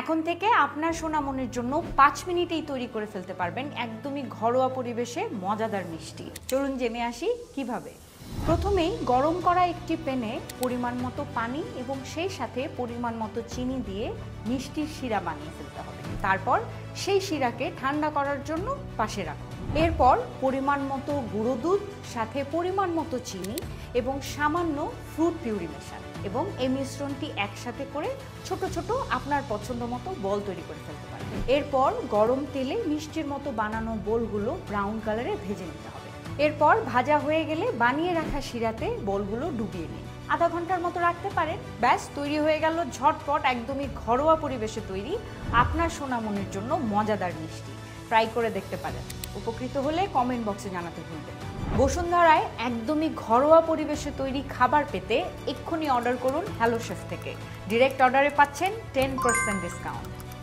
এখন থেকে আপনার সোনামনির জন্য 5 মিনিটেই তৈরি করে ফেলতে পারবেন একদমই ঘরোয়া পরিবেশে মজাদার মিষ্টি। চলুন জেনে আসি কিভাবে। প্রথমেই গরম করা একটি প্যানে পরিমাণ মতো পানি এবং সেই সাথে পরিমাণ মতো চিনি দিয়ে মিষ্টির শিরা বানিয়ে ফেলতে হবে। তারপর সেই শিরাকে ঠান্ডা করার জন্য পাশে রাখুন। এরপর পরিমাণ মতো গুঁড়ো দুধ, সাথে পরিমাণ মতো চিনি এবং সামান্য ফ্রুট পিউরি মেশান এবং এই মিশ্রণটি একসাথে করে ছোট ছোট আপনার পছন্দ মতো বল তৈরি করে ফেলতে পারেন। এরপর গরম তেলে মিষ্টির মতো বানানো বলগুলো ব্রাউন কালারে ভেজে নিতে হবে। এরপর ভাজা হয়ে গেলে বানিয়ে রাখা শিরাতে বলগুলো ডুবিয়ে নিন। আধা ঘন্টার মতো রাখতে পারেন। ব্যাস তৈরি হয়ে গেল ঝটপট একদমই ঘরোয়া পরিবেশে তৈরি আপনার সোনামনির জন্য মজাদার মিষ্টি। ট্রাই করে দেখতে পারেন। উপকৃত হলে কমেন্ট বক্সে জানাতে ভুলবেন না। বসুন্ধরায় একদমই ঘরোয়া পরিবেশে তৈরি খাবার পেতে এক্ষুনি অর্ডার করুন হ্যালো শেফ থেকে। ডিরেক্ট অর্ডারে পাচ্ছেন 10% ডিসকাউন্ট।